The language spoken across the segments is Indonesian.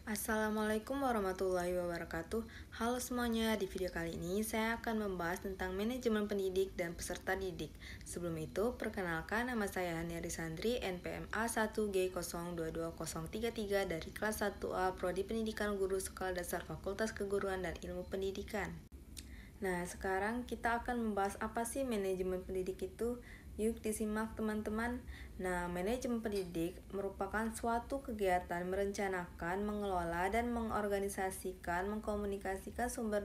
Assalamualaikum warahmatullahi wabarakatuh. Halo semuanya, di video kali ini saya akan membahas tentang manajemen pendidik dan peserta didik. Sebelum itu, perkenalkan, nama saya Hania Risandri, NPM A1G022033 dari kelas 1A Prodi Pendidikan Guru Sekolah Dasar Fakultas Keguruan dan Ilmu Pendidikan. Nah, sekarang kita akan membahas apa sih manajemen pendidik itu. Yuk disimak teman-teman. Nah, manajemen pendidik merupakan suatu kegiatan merencanakan, mengelola, dan mengorganisasikan, mengkomunikasikan sumber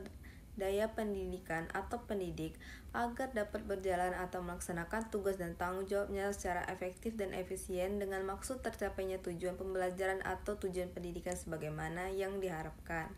daya pendidikan atau pendidik agar dapat berjalan atau melaksanakan tugas dan tanggung jawabnya secara efektif dan efisien dengan maksud tercapainya tujuan pembelajaran atau tujuan pendidikan sebagaimana yang diharapkan.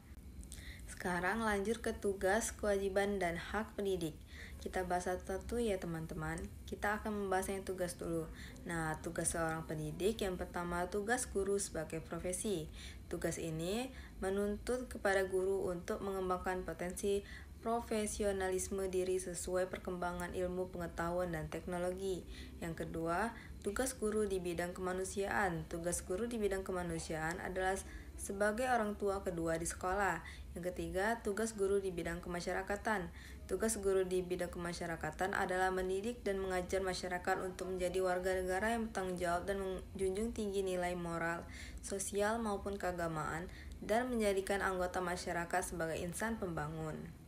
Sekarang lanjut ke tugas, kewajiban, dan hak pendidik. Kita bahas satu-satu ya teman-teman. Kita akan membahas yang tugas dulu. Nah, tugas seorang pendidik yang pertama, tugas guru sebagai profesi. Tugas ini menuntut kepada guru untuk mengembangkan potensi profesionalisme diri sesuai perkembangan ilmu pengetahuan dan teknologi. Yang kedua, tugas guru di bidang kemanusiaan. Tugas guru di bidang kemanusiaan adalah sebagai orang tua kedua di sekolah. Yang ketiga, tugas guru di bidang kemasyarakatan. Tugas guru di bidang kemasyarakatan adalah mendidik dan mengajar masyarakat untuk menjadi warga negara yang bertanggung jawab dan menjunjung tinggi nilai moral, sosial maupun keagamaan, dan menjadikan anggota masyarakat sebagai insan pembangun.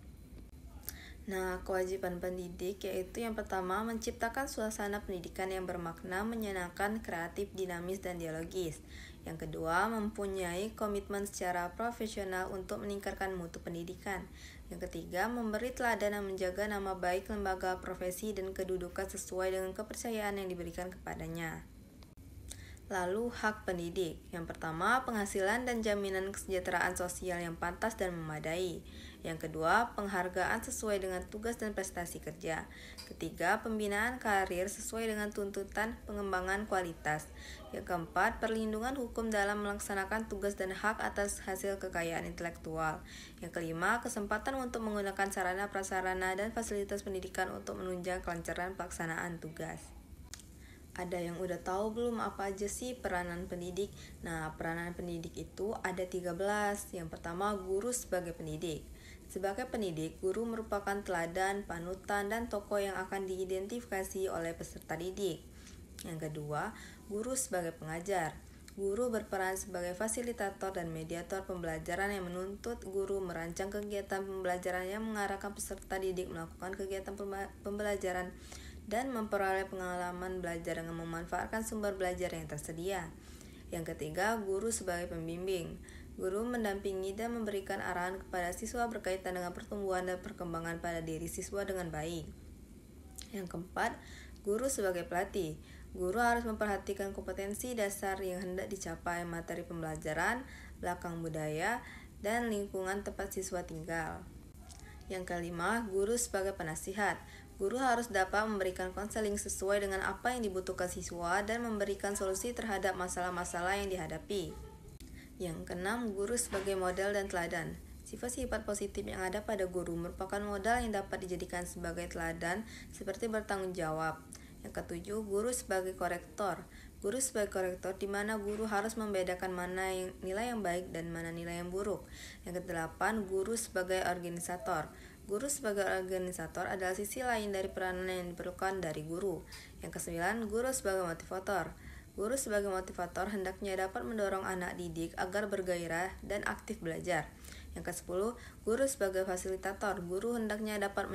Nah, kewajiban pendidik yaitu yang pertama, menciptakan suasana pendidikan yang bermakna, menyenangkan, kreatif, dinamis, dan dialogis. Yang kedua, mempunyai komitmen secara profesional untuk meningkatkan mutu pendidikan. Yang ketiga, memberi teladan dan menjaga nama baik lembaga, profesi, dan kedudukan sesuai dengan kepercayaan yang diberikan kepadanya. Lalu, hak pendidik. Yang pertama, penghasilan dan jaminan kesejahteraan sosial yang pantas dan memadai. Yang kedua, penghargaan sesuai dengan tugas dan prestasi kerja. Ketiga, pembinaan karir sesuai dengan tuntutan pengembangan kualitas. Yang keempat, perlindungan hukum dalam melaksanakan tugas dan hak atas hasil kekayaan intelektual. Yang kelima, kesempatan untuk menggunakan sarana prasarana dan fasilitas pendidikan untuk menunjang kelancaran pelaksanaan tugas. Ada yang udah tahu belum apa aja sih peranan pendidik? Nah, peranan pendidik itu ada 13. Yang pertama, guru sebagai pendidik. Sebagai pendidik, guru merupakan teladan, panutan, dan tokoh yang akan diidentifikasi oleh peserta didik. Yang kedua, guru sebagai pengajar. Guru berperan sebagai fasilitator dan mediator pembelajaran yang menuntut guru merancang kegiatan pembelajaran yang mengarahkan peserta didik melakukan kegiatan pembelajaran dan memperoleh pengalaman belajar dengan memanfaatkan sumber belajar yang tersedia. Yang ketiga, guru sebagai pembimbing. Guru mendampingi dan memberikan arahan kepada siswa berkaitan dengan pertumbuhan dan perkembangan pada diri siswa dengan baik. Yang keempat, guru sebagai pelatih. Guru harus memperhatikan kompetensi dasar yang hendak dicapai, materi pembelajaran, belakang budaya, dan lingkungan tempat siswa tinggal. Yang kelima, guru sebagai penasihat. Guru harus dapat memberikan konseling sesuai dengan apa yang dibutuhkan siswa dan memberikan solusi terhadap masalah-masalah yang dihadapi. Yang keenam, guru sebagai model dan teladan. Sifat-sifat positif yang ada pada guru merupakan modal yang dapat dijadikan sebagai teladan seperti bertanggung jawab. Yang ketujuh, guru sebagai korektor. Guru sebagai korektor di mana guru harus membedakan mana nilai yang baik dan mana nilai yang buruk. Yang kedelapan, guru sebagai organisator. Guru sebagai organisator adalah sisi lain dari peranan yang diperlukan dari guru. Yang kesembilan, guru sebagai motivator. Guru sebagai motivator hendaknya dapat mendorong anak didik agar bergairah dan aktif belajar. Yang ke-10, guru sebagai fasilitator. Guru hendaknya dapat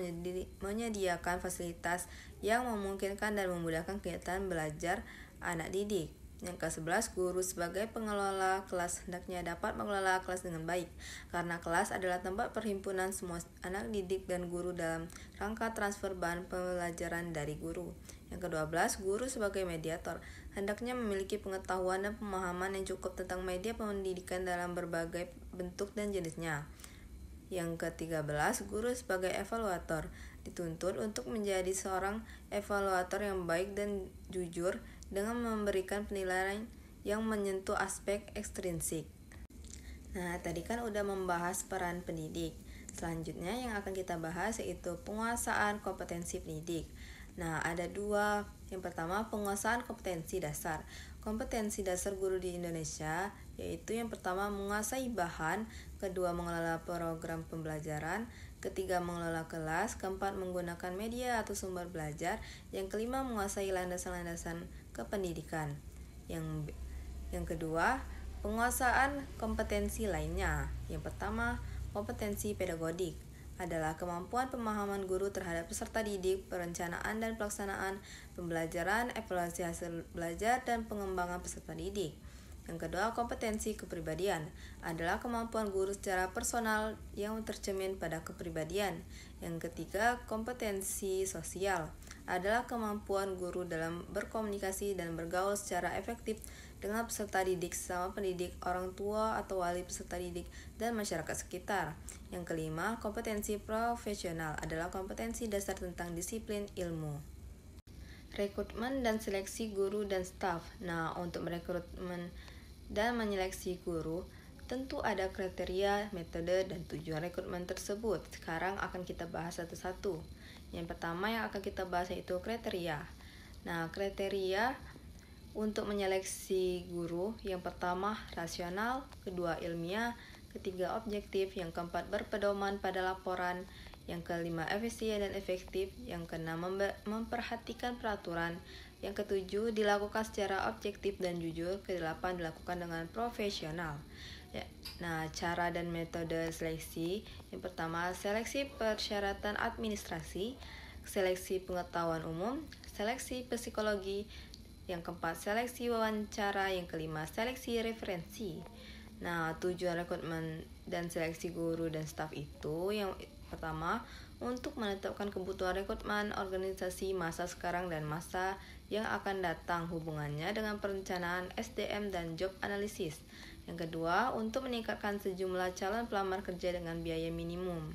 menyediakan fasilitas yang memungkinkan dan memudahkan kegiatan belajar anak didik. Yang ke-11, guru sebagai pengelola kelas hendaknya dapat mengelola kelas dengan baik, karena kelas adalah tempat perhimpunan semua anak didik dan guru dalam rangka transfer bahan pembelajaran dari guru. Yang ke-12, guru sebagai mediator hendaknya memiliki pengetahuan dan pemahaman yang cukup tentang media pendidikan dalam berbagai bentuk dan jenisnya. Yang ke-13, guru sebagai evaluator dituntut untuk menjadi seorang evaluator yang baik dan jujur dengan memberikan penilaian yang menyentuh aspek ekstrinsik. Nah, tadi kan udah membahas peran pendidik. Selanjutnya yang akan kita bahas yaitu penguasaan kompetensi pendidik. Nah, ada dua. Yang pertama, penguasaan kompetensi dasar. Kompetensi dasar guru di Indonesia yaitu yang pertama menguasai bahan, kedua mengelola program pembelajaran, ketiga mengelola kelas, keempat menggunakan media atau sumber belajar, yang kelima menguasai landasan-landasan kependidikan. Yang kedua, penguasaan kompetensi lainnya. Yang pertama, kompetensi pedagodik adalah kemampuan pemahaman guru terhadap peserta didik, perencanaan dan pelaksanaan pembelajaran, evaluasi hasil belajar, dan pengembangan peserta didik. Yang kedua, kompetensi kepribadian adalah kemampuan guru secara personal yang tercermin pada kepribadian. Yang ketiga, kompetensi sosial adalah kemampuan guru dalam berkomunikasi dan bergaul secara efektif dengan peserta didik, sesama pendidik, orang tua atau wali peserta didik, dan masyarakat sekitar. Yang kelima, kompetensi profesional adalah kompetensi dasar tentang disiplin ilmu. Rekrutmen dan seleksi guru dan staf. Nah, untuk merekrutmen dan menyeleksi guru, tentu ada kriteria, metode, dan tujuan rekrutmen tersebut. Sekarang akan kita bahas satu-satu. Yang pertama yang akan kita bahas yaitu kriteria. Nah, kriteria untuk menyeleksi guru, yang pertama rasional, kedua ilmiah, ketiga objektif, yang keempat berpedoman pada laporan, yang kelima efisien dan efektif, yang keenam memperhatikan peraturan, yang ketujuh dilakukan secara objektif dan jujur, kedelapan dilakukan dengan profesional. Nah, cara dan metode seleksi, yang pertama seleksi persyaratan administrasi, seleksi pengetahuan umum, seleksi psikologi, yang keempat seleksi wawancara, yang kelima seleksi referensi. Nah, tujuan rekrutmen dan seleksi guru dan staf itu yang pertama untuk menetapkan kebutuhan rekrutmen organisasi masa sekarang dan masa yang akan datang, hubungannya dengan perencanaan SDM dan job analysis. Yang kedua, untuk meningkatkan sejumlah calon pelamar kerja dengan biaya minimum.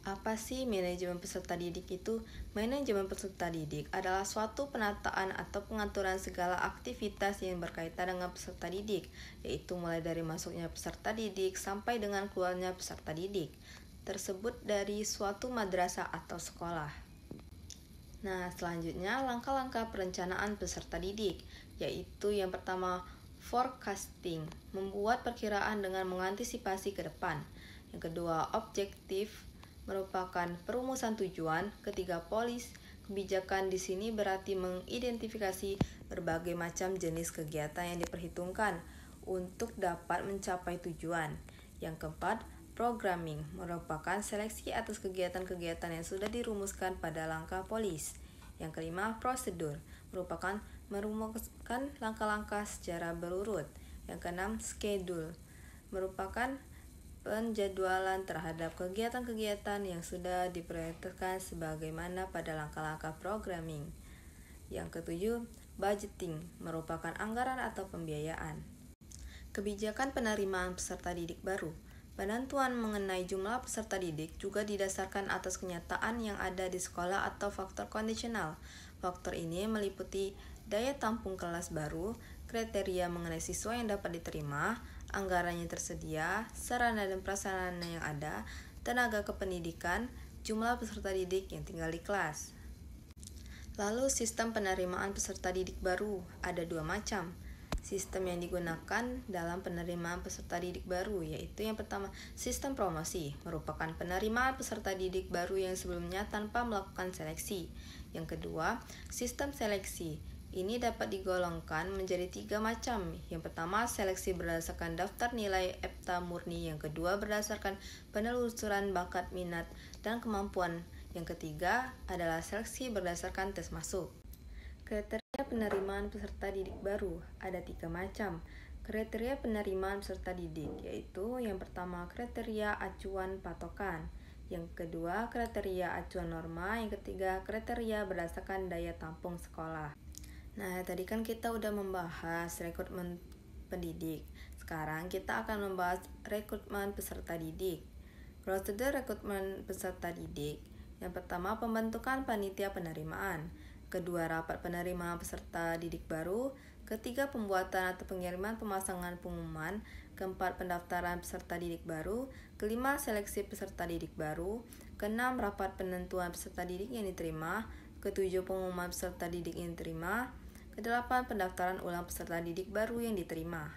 Apa sih manajemen peserta didik itu? Manajemen peserta didik adalah suatu penataan atau pengaturan segala aktivitas yang berkaitan dengan peserta didik, yaitu mulai dari masuknya peserta didik sampai dengan keluarnya peserta didik, tersebut dari suatu madrasah atau sekolah. Nah, selanjutnya langkah-langkah perencanaan peserta didik, yaitu yang pertama forecasting, membuat perkiraan dengan mengantisipasi ke depan. Yang kedua, objektif, merupakan perumusan tujuan. Ketiga, polis, kebijakan di sini berarti mengidentifikasi berbagai macam jenis kegiatan yang diperhitungkan untuk dapat mencapai tujuan. Yang keempat, programming, merupakan seleksi atas kegiatan-kegiatan yang sudah dirumuskan pada langkah polis. Yang kelima, prosedur, merupakan merumuskan langkah-langkah secara berurut. Yang keenam, schedule, merupakan penjadwalan terhadap kegiatan-kegiatan yang sudah diprioritaskan sebagaimana pada langkah-langkah programming. Yang ketujuh, budgeting, merupakan anggaran atau pembiayaan. Kebijakan penerimaan peserta didik baru. Penentuan mengenai jumlah peserta didik juga didasarkan atas kenyataan yang ada di sekolah atau faktor kondisional. Faktor ini meliputi daya tampung kelas baru, kriteria mengenai siswa yang dapat diterima, anggaran yang tersedia, sarana dan prasarana yang ada, tenaga kependidikan, jumlah peserta didik yang tinggal di kelas. Lalu sistem penerimaan peserta didik baru ada dua macam. Sistem yang digunakan dalam penerimaan peserta didik baru yaitu yang pertama sistem promosi, merupakan penerimaan peserta didik baru yang sebelumnya tanpa melakukan seleksi. Yang kedua, sistem seleksi. Ini dapat digolongkan menjadi tiga macam. Yang pertama, seleksi berdasarkan daftar nilai EPTA murni. Yang kedua, berdasarkan penelusuran bakat, minat, dan kemampuan. Yang ketiga adalah seleksi berdasarkan tes masuk. Kriteria penerimaan peserta didik baru ada tiga macam. Kriteria penerimaan peserta didik yaitu yang pertama kriteria acuan patokan. Yang kedua, kriteria acuan norma. Yang ketiga, kriteria berdasarkan daya tampung sekolah. Nah, tadi kan kita udah membahas rekrutmen pendidik. Sekarang kita akan membahas rekrutmen peserta didik. Prosedur rekrutmen peserta didik. Yang pertama, pembentukan panitia penerimaan. Kedua, rapat penerimaan peserta didik baru. Ketiga, pembuatan atau pengiriman pemasangan pengumuman. Keempat, pendaftaran peserta didik baru. Kelima, seleksi peserta didik baru. Keenam, rapat penentuan peserta didik yang diterima. Ke-7, pengumuman peserta didik yang diterima. Ke-8, pendaftaran ulang peserta didik baru yang diterima.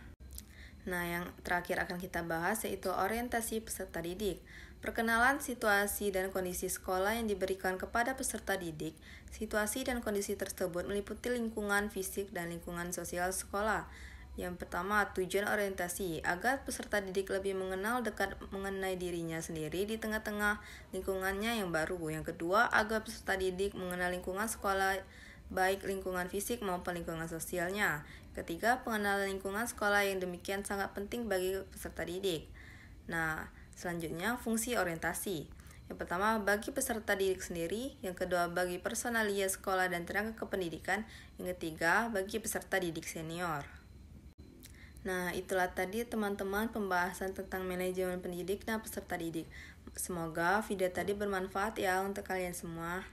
Nah, yang terakhir akan kita bahas yaitu orientasi peserta didik. Perkenalan situasi dan kondisi sekolah yang diberikan kepada peserta didik. Situasi dan kondisi tersebut meliputi lingkungan fisik dan lingkungan sosial sekolah. Yang pertama, tujuan orientasi, agar peserta didik lebih mengenal dekat mengenai dirinya sendiri di tengah-tengah lingkungannya yang baru. Yang kedua, agar peserta didik mengenal lingkungan sekolah, baik lingkungan fisik maupun lingkungan sosialnya. Ketiga, pengenalan lingkungan sekolah yang demikian sangat penting bagi peserta didik. Nah, selanjutnya fungsi orientasi. Yang pertama, bagi peserta didik sendiri. Yang kedua, bagi personalia sekolah dan tenaga kependidikan. Yang ketiga, bagi peserta didik senior. Nah, itulah tadi teman-teman pembahasan tentang manajemen pendidik dan peserta didik. Semoga video tadi bermanfaat ya untuk kalian semua.